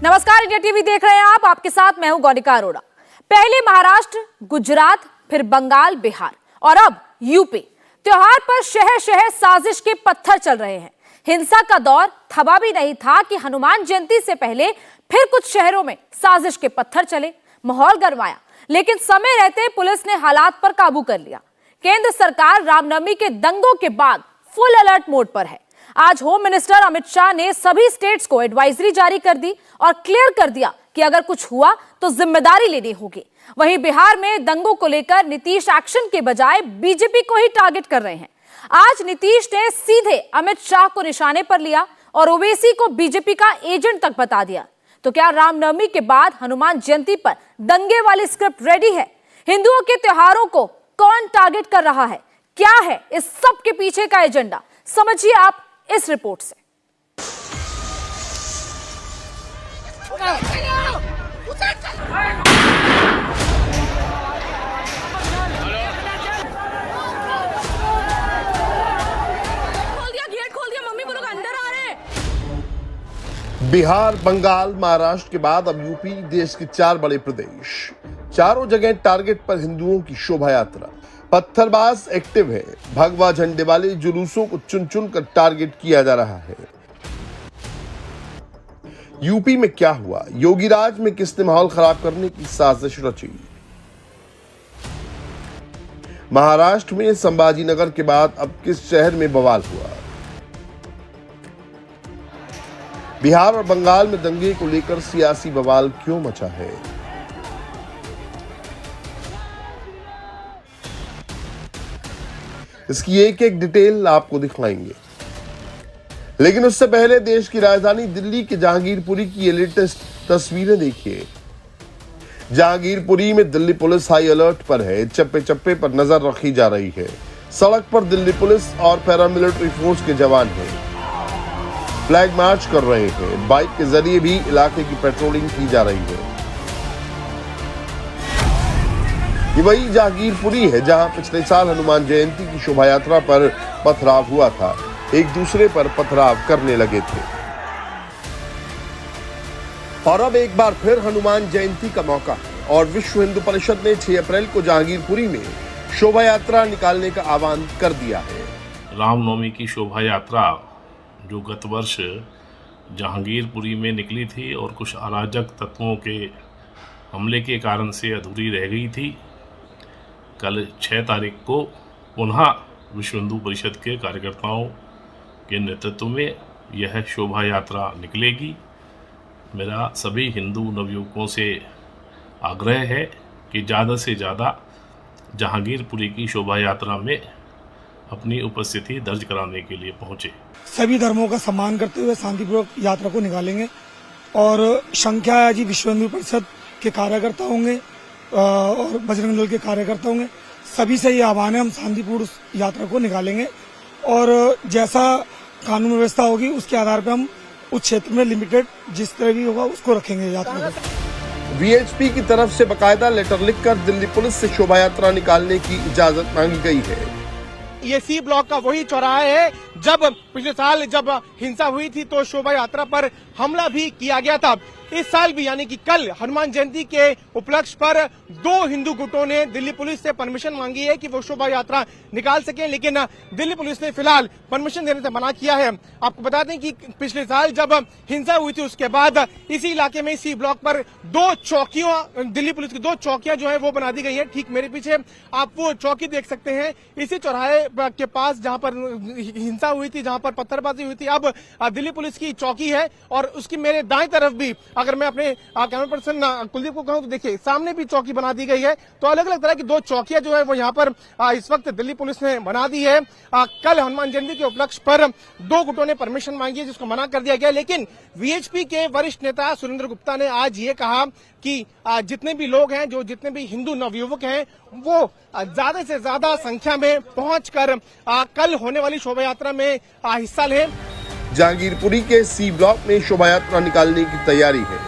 नमस्कार, India TV देख रहे हैं आप। आपके साथ मैं हूं गौनिका अरोड़ा। पहले महाराष्ट्र, गुजरात, फिर बंगाल, बिहार और अब यूपी। त्योहार पर शहर शहर साजिश के पत्थर चल रहे हैं। हिंसा का दौर थमा भी नहीं था कि हनुमान जयंती से पहले फिर कुछ शहरों में साजिश के पत्थर चले। माहौल गरमाया, लेकिन समय रहते पुलिस ने हालात पर काबू कर लिया। केंद्र सरकार रामनवमी के दंगों के बाद फुल अलर्ट मोड पर है। आज होम मिनिस्टर अमित शाह ने सभी स्टेट्स को एडवाइजरी जारी कर दी और क्लियर कर दिया कि अगर कुछ हुआ तो जिम्मेदारी लेनी होगी। वहीं बिहार में दंगों को लेकर नीतीश एक्शन के बजाय बीजेपी को ही टारगेट कर रहे हैं। आज नीतीश ने सीधे अमित शाह को निशाने पर लिया और ओवैसी को बीजेपी का एजेंट तक बता दिया। तो क्या रामनवमी के बाद हनुमान जयंती पर दंगे वाली स्क्रिप्ट रेडी है? हिंदुओं के त्योहारों को कौन टारगेट कर रहा है? क्या है इस सब के पीछे का एजेंडा? समझिए आप इस रिपोर्ट से। बिहार, बंगाल, महाराष्ट्र के बाद अब यूपी देश के 4 बड़े प्रदेश। चारों जगह टारगेट पर हिंदुओं की शोभा यात्रा। पत्थरबाज एक्टिव है। भगवा झंडे वाले जुलूसों को चुन चुन कर टारगेट किया जा रहा है। यूपी में क्या हुआ? योगी राज में किसने माहौल खराब करने की साजिश रची? महाराष्ट्र में संभाजीनगर के बाद अब किस शहर में बवाल हुआ? बिहार और बंगाल में दंगे को लेकर सियासी बवाल क्यों मचा है? इसकी एक एक डिटेल आपको दिखाएंगे, लेकिन उससे पहले देश की राजधानी दिल्ली के जहांगीरपुरी की ये लेटेस्ट तस्वीरें देखिए। जहांगीरपुरी में दिल्ली पुलिस हाई अलर्ट पर है। चप्पे चप्पे पर नजर रखी जा रही है। सड़क पर दिल्ली पुलिस और पैरामिलिट्री फोर्स के जवान हैं। फ्लैग मार्च कर रहे हैं। बाइक के जरिए भी इलाके की पेट्रोलिंग की जा रही है। ये वही जहांगीरपुरी है जहां पिछले साल हनुमान जयंती की शोभा यात्रा पर पथराव हुआ था। एक दूसरे पर पथराव करने लगे थे और अब एक बार फिर हनुमान जयंती का मौका है और विश्व हिंदू परिषद ने 6 अप्रैल को जहांगीरपुरी में शोभा यात्रा निकालने का आह्वान कर दिया है। रामनवमी की शोभा यात्रा जो गत वर्ष जहांगीरपुरी में निकली थी और कुछ अराजक तत्वों के हमले के कारण से अधूरी रह गई थी, कल 6 तारीख को पुनः विश्व हिंदू परिषद के कार्यकर्ताओं के नेतृत्व में यह शोभा यात्रा निकलेगी। मेरा सभी हिंदू नवयुवकों से आग्रह है कि ज़्यादा से ज़्यादा जहांगीरपुरी की शोभा यात्रा में अपनी उपस्थिति दर्ज कराने के लिए पहुँचे। सभी धर्मों का सम्मान करते हुए शांतिपूर्वक यात्रा को निकालेंगे और संख्या जी विश्व हिंदू परिषद के कार्यकर्ता होंगे और बजरंग दल के कार्यकर्ता होंगे। सभी से ये आह्वान है, हम शांतिपूर्ण यात्रा को निकालेंगे और जैसा कानून व्यवस्था होगी उसके आधार पर हम उस क्षेत्र में लिमिटेड जिस तरह भी होगा उसको रखेंगे यात्रा को। वीएचपी की तरफ से बकायदा लेटर लिखकर दिल्ली पुलिस से शोभा यात्रा निकालने की इजाजत मांगी गई है। ये सी ब्लॉक का वही चौराहा है जब पिछले साल जब हिंसा हुई थी तो शोभा यात्रा पर हमला भी किया गया था। इस साल भी यानी कि कल हनुमान जयंती के उपलक्ष्य पर 2 हिंदू गुटों ने दिल्ली पुलिस से परमिशन मांगी है कि वो शोभा यात्रा निकाल सकें, लेकिन दिल्ली पुलिस ने फिलहाल परमिशन देने से मना किया है। आपको बता दें कि पिछले साल जब हिंसा हुई थी उसके बाद इसी इलाके में सी ब्लॉक पर 2 चौकियां, दिल्ली पुलिस की 2 चौकियां जो है वो बना दी गई है। ठीक मेरे पीछे आप वो चौकी देख सकते हैं, इसी चौराहे के पास जहां पर हिंसा हुई थी, जहां पर पत्थरबाजी हुई थी, अब दिल्ली पुलिस की चौकी है। और उसकी मेरे दाएं तरफ भी अगर मैं अपने कैमरा पर्सन कुलदीप को कहूं तो देखिए सामने भी चौकी बना दी गई है। तो अलग अलग तरह की 2 चौकियां जो है वो यहाँ पर इस वक्त दिल्ली पुलिस ने बना दी है। कल हनुमान जयंती के उपलक्ष्य पर 2 गुटों ने परमिशन मांगी है जिसको मना कर दिया गया, लेकिन वीएचपी के वरिष्ठ नेता सुरेंद्र गुप्ता ने आज ये कहा कि जितने भी लोग हैं, जो जितने भी हिंदू नवयुवक हैं, वो ज्यादा से ज्यादा संख्या में पहुंचकर कल होने वाली शोभा यात्रा में हिस्सा लें। जहांगीरपुरी के सी ब्लॉक में शोभा यात्रा निकालने की तैयारी है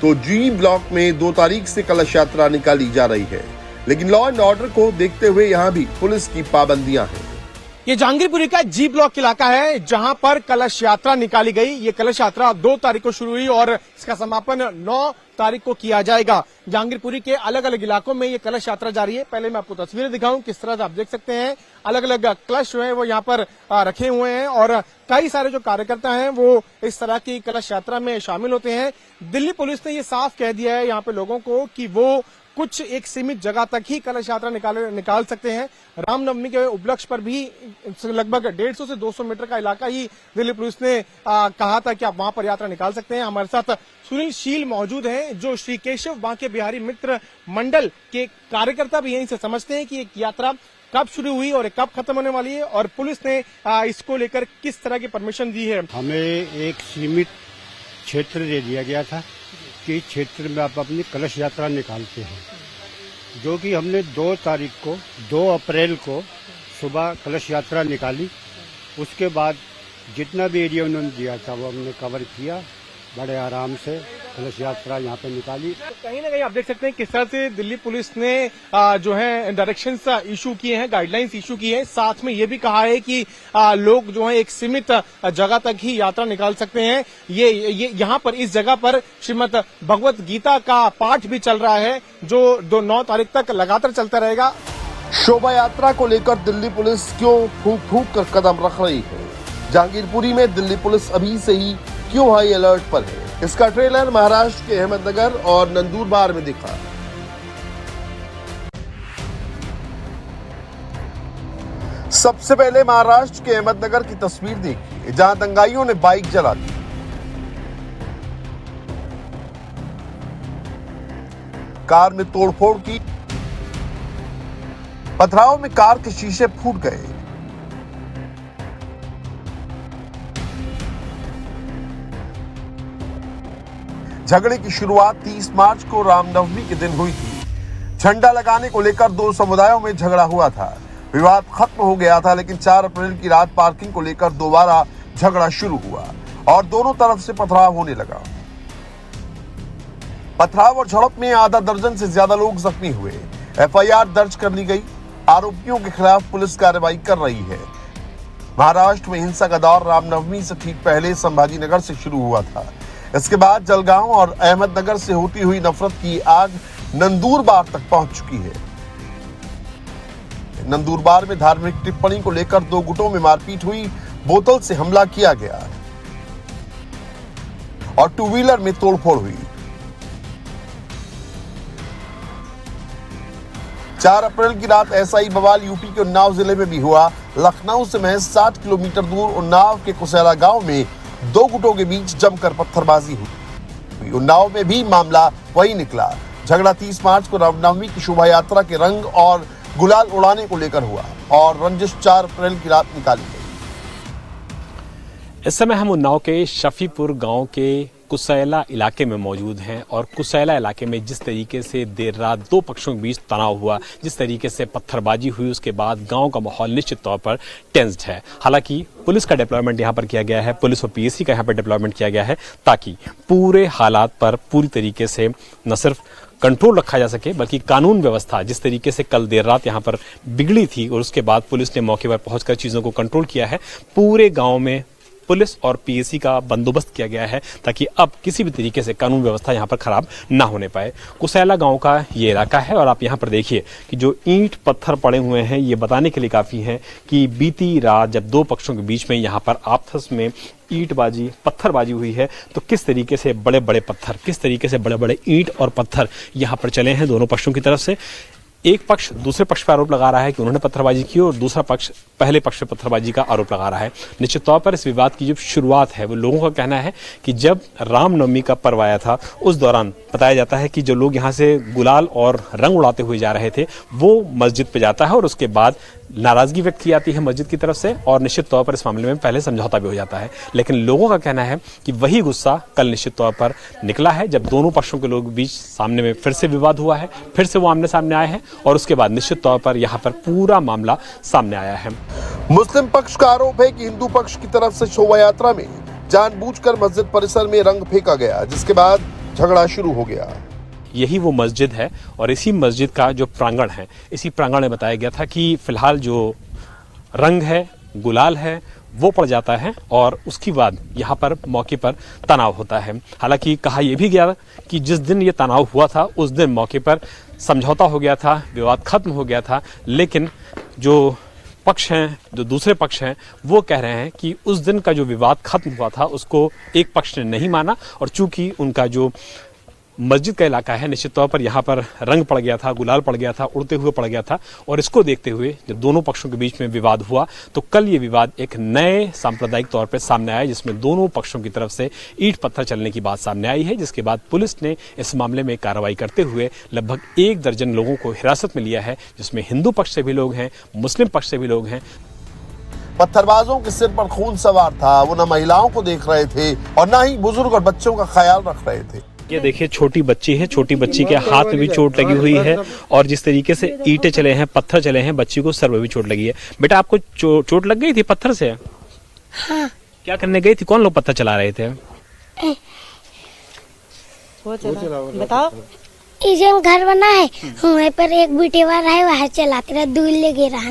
तो जी ब्लॉक में 2 तारीख से कलश यात्रा निकाली जा रही है, लेकिन लॉ एंड ऑर्डर को देखते हुए यहाँ भी पुलिस की पाबंदियां हैं। ये जहांगीरपुरी का जी ब्लॉक इलाका है जहां पर कलश यात्रा निकाली गई। ये कलश यात्रा 2 तारीख को शुरू हुई और इसका समापन 9 तारीख को किया जाएगा। जहांगीरपुरी के अलग अलग इलाकों में ये कलश यात्रा जारी है। पहले मैं आपको तस्वीरें दिखाऊं किस तरह से आप देख सकते हैं अलग अलग कलश जो है वो यहाँ पर रखे हुए हैं और कई सारे जो कार्यकर्ता हैं वो इस तरह की कलश यात्रा में शामिल होते हैं। दिल्ली पुलिस ने ये साफ कह दिया है यहाँ पे लोगों को कि वो कुछ एक सीमित जगह तक ही कलश यात्रा निकाल सकते हैं। रामनवमी के उपलक्ष्य पर भी लगभग 150 से 200 मीटर का इलाका ही दिल्ली पुलिस ने कहा था कि आप वहां पर यात्रा निकाल सकते हैं। हमारे साथ सुनील शील मौजूद हैं जो श्री केशव बांके बिहारी मित्र मंडल के कार्यकर्ता भी यहीं से समझते हैं कि एक यात्रा कब शुरू हुई और कब खत्म होने वाली है और पुलिस ने इसको लेकर किस तरह की परमिशन दी है। हमें एक सीमित क्षेत्र दे दिया गया था कि क्षेत्र में आप अपनी कलश यात्रा निकालते हैं, जो कि हमने 2 तारीख को 2 अप्रैल को सुबह कलश यात्रा निकाली। उसके बाद जितना भी एरिया उन्होंने दिया था वो हमने कवर किया, बड़े आराम से कलश यात्रा यहाँ पे निकाली। कहीं ना कहीं आप देख सकते हैं किस तरह से दिल्ली पुलिस ने जो है डायरेक्शंस इशू किए हैं, गाइडलाइंस इशू की है। साथ में ये भी कहा है कि लोग जो है एक सीमित जगह तक ही यात्रा निकाल सकते हैं। ये यहाँ पर इस जगह पर श्रीमद् भगवत गीता का पाठ भी चल रहा है जो 9 तारीख तक लगातार चलता रहेगा। शोभा यात्रा को लेकर दिल्ली पुलिस क्यों फूंक फूंक कर कदम रख रही है? जहांगीरपुरी में दिल्ली पुलिस अभी से ही क्यों हाई अलर्ट पर है? इसका ट्रेलर महाराष्ट्र के अहमदनगर और नंदुरबार में दिखा। सबसे पहले महाराष्ट्र के अहमदनगर की तस्वीर देखिए जहां दंगाइयों ने बाइक जला दी। कार में तोड़फोड़ की, पथराव में कार के शीशे फूट गए। झगड़े की शुरुआत 30 मार्च को रामनवमी के दिन हुई थी। झंडा लगाने को लेकर 2 समुदायों में झगड़ा हुआ था। विवाद खत्म हो गया था, लेकिन 4 अप्रैल की रात पार्किंग को लेकर दोबारा झगड़ा शुरू हुआ और दोनों तरफ से पथराव होने लगा। पथराव और झड़प में आधा दर्जन से ज्यादा लोग जख्मी हुए। एफआईआर दर्ज कर ली गई। आरोपियों के खिलाफ पुलिस कार्रवाई कर रही है। महाराष्ट्र में हिंसा का दौर रामनवमी से ठीक पहले संभाजी नगर से शुरू हुआ था। इसके बाद जलगांव और अहमदनगर से होती हुई नफरत की आग नंदुरबार तक पहुंच चुकी है। नंदुरबार में धार्मिक टिप्पणी को लेकर 2 गुटों में मारपीट हुई, बोतल से हमला किया गया और 2 व्हीलर में तोड़फोड़ हुई। 4 अप्रैल की रात ऐसा ही बवाल यूपी के उन्नाव जिले में भी हुआ। लखनऊ से महज 60 किलोमीटर दूर उन्नाव के कुसैला गांव में 2 गुटों के बीच जमकर पत्थरबाजी हुई। उन्नाव में भी मामला वही निकला। झगड़ा 30 मार्च को रामनवमी की शोभा यात्रा के रंग और गुलाल उड़ाने को लेकर हुआ और रंजिश 4 अप्रैल की रात निकाली गई। इस समय हम उन्नाव के शफीपुर गांव के कुसैला इलाके में मौजूद हैं और कुसैला इलाके में जिस तरीके से देर रात 2 पक्षों के बीच तनाव हुआ, जिस तरीके से पत्थरबाजी हुई, उसके बाद गांव का माहौल निश्चित तौर पर टेंस्ड है। हालांकि पुलिस का डिप्लॉयमेंट यहां पर किया गया है, पुलिस और पीएसी का यहां पर डिप्लॉयमेंट किया गया है ताकि पूरे हालात पर पूरी तरीके से न सिर्फ कंट्रोल रखा जा सके बल्कि कानून व्यवस्था जिस तरीके से कल देर रात यहां पर बिगड़ी थी और उसके बाद पुलिस ने मौके पर पहुंचकर चीजों को कंट्रोल किया है। पूरे गांव में पुलिस और पीएसी का बंदोबस्त किया गया है ताकि अब किसी भी तरीके से कानून व्यवस्था यहां पर खराब ना होने पाए। कुसैला गांव का ये इलाका है और आप यहां पर देखिए कि जो ईंट पत्थर पड़े हुए हैं ये बताने के लिए काफी है कि बीती रात जब 2 पक्षों के बीच में यहां पर आपस में ईंटबाजी पत्थरबाजी हुई है तो किस तरीके से बड़े बड़े पत्थर, किस तरीके से बड़े बड़े ईंट और पत्थर यहां पर चले हैं दोनों पक्षों की तरफ से। एक पक्ष दूसरे पक्ष पर आरोप लगा रहा है कि उन्होंने पत्थरबाजी की और दूसरा पक्ष पहले पक्ष पर पत्थरबाजी का आरोप लगा रहा है। निश्चित तौर पर इस विवाद की जो शुरुआत है वो लोगों का कहना है कि जब रामनवमी का पर्व आया था उस दौरान बताया जाता है कि जो लोग यहाँ से गुलाल और रंग उड़ाते हुए जा रहे थे वो मस्जिद पे जाता है और उसके बाद नाराजगी व्यक्त की जाती है मस्जिद की तरफ से और निश्चित तौर पर इस मामले में पहले समझौता भी हो जाता है। लेकिन लोगों का कहना है कि वही गुस्सा कल निश्चित तौर पर निकला है जब दोनों पक्षों के लोग बीच सामने में फिर से विवाद हुआ है, फिर से वो आमने सामने आए हैं और उसके बाद निश्चित तौर पर यहाँ पर पूरा मामला सामने आया है। मुस्लिम पक्ष का आरोप है कि हिंदू पक्ष की तरफ से शोभा यात्रा में जानबूझकर मस्जिद परिसर में रंग फेंका गया, जिसके बाद झगड़ा शुरू हो गया। यही वो मस्जिद है और इसी मस्जिद का जो प्रांगण है, इसी प्रांगण में बताया गया था कि फिलहाल जो रंग है गुलाल है वो पड़ जाता है और उसके बाद यहाँ पर मौके पर तनाव होता है। हालांकि कहा यह भी गया कि जिस दिन ये तनाव हुआ था उस दिन मौके पर समझौता हो गया था, विवाद खत्म हो गया था, लेकिन जो पक्ष हैं, जो दूसरे पक्ष हैं, वो कह रहे हैं कि उस दिन का जो विवाद खत्म हुआ था उसको एक पक्ष ने नहीं माना और चूंकि उनका जो मस्जिद का इलाका है निश्चित तौर पर यहाँ पर रंग पड़ गया था, गुलाल पड़ गया था, उड़ते हुए पड़ गया था और इसको देखते हुए जब दोनों पक्षों के बीच में विवाद हुआ तो कल ये विवाद एक नए सांप्रदायिक तौर पर सामने आया जिसमें दोनों पक्षों की तरफ से ईंट पत्थर चलने की बात सामने आई है, जिसके बाद पुलिस ने इस मामले में कार्रवाई करते हुए लगभग 1 दर्जन लोगों को हिरासत में लिया है, जिसमें हिंदू पक्ष से भी लोग हैं, मुस्लिम पक्ष से भी लोग हैं। पत्थरबाजों के सिर पर खून सवार था, वो न महिलाओं को देख रहे थे और न ही बुजुर्ग और बच्चों का ख्याल रख रहे थे। ये देखिए छोटी बच्ची है, छोटी बच्ची के हाथ में भी चोट लगी हुई है और जिस तरीके से ईंटें चले हैं, पत्थर चले हैं, बच्ची को सर में भी चोट लगी है। बेटा आपको चोट लग गई थी पत्थर से? हाँ। क्या करने गई थी? कौन लोग पत्थर चला रहे थे? बताओ। इजन घर बना है वहीं पर एक बिटेवा है वहाँ चलाते रहे, दूर ले रहा।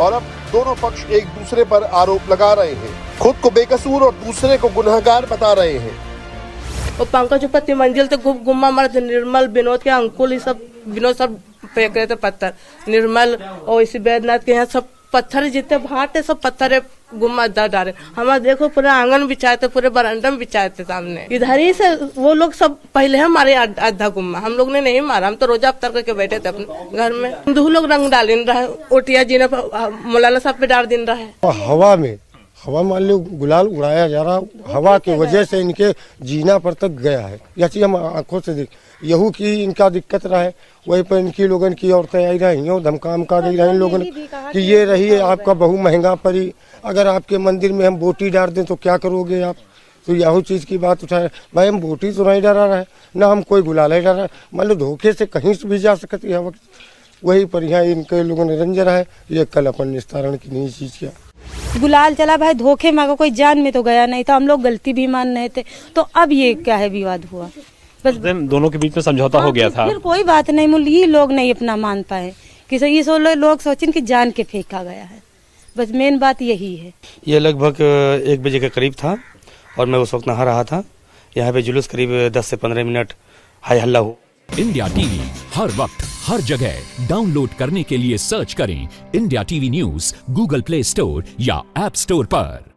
और अब दोनों पक्ष एक दूसरे पर आरोप लगा रहे हैं, खुद को बेकसूर और दूसरे को गुनहगार बता रहे हैं। और पंकज उपति मंजिल तो गुम्मा मर्द निर्मल विनोद के अंकुल ये सब विनोद सब फेंक रहे थे पत्थर। निर्मल और इसी बैद्यनाथ के यहाँ सब पत्थर जितने भाटे सब पत्थर गुम्मा डाले। हमारा देखो पूरा आंगन बिछाए थे, पूरे बरामदा में बिछाए थे सामने। इधर ही से वो लोग सब पहले हमारे आधा गुम्मा, हम लोग ने नहीं मारा, हम तो रोजा अफ्तार करके बैठे थे अपने घर में। हिंदू लोग रंग डाल रहा, ओटिया जी ने मौलाना साहब पे डाल दिन रहा है। हवा मान लो गुलाल उड़ाया जा रहा, हवा की वजह से इनके जीना पर तक गया है। यह चीज हम आंखों से देख, यहू की इनका दिक्कत रहा है, वहीं पर इनकी लोगन की औरतें आई रही हो धमकाम का दे रही लोगन कि ये रही है आपका बहु महंगा पड़ी, अगर आपके मंदिर में हम बोटी डाल दें तो क्या करोगे आप? तो यहू चीज की बात उठाए। भाई हम बोटी तो नहीं डरा रहे, ना हम कोई गुलाल नहीं डरा, मान लो धोखे से कहीं से भी जा सकती है वक्त, वही पर यहाँ इनके लोगों ने रंजन है। ये कल अपन निस्तारण की नई चीज किया। गुलाल चला भाई धोखे में, कोई जान में तो गया नहीं था, हम लोग गलती भी मान रहे थे। तो अब ये क्या है विवाद हुआ, बस दोनों के बीच में समझौता हो गया था। फिर कोई बात नहीं, मूल ये लोग नहीं अपना मान पाए कि ये लोग सोचें कि जान के फेंका गया है, बस मेन बात यही है। ये लगभग 1 बजे के करीब था और मैं उस वक्त नहा रहा था। यहाँ पे जुलूस करीब 10 से 15 मिनट हाई हल्ला हो। इंडिया टीवी हर वक्त हर जगह डाउनलोड करने के लिए सर्च करें India TV news Google play store या ऐप स्टोर पर।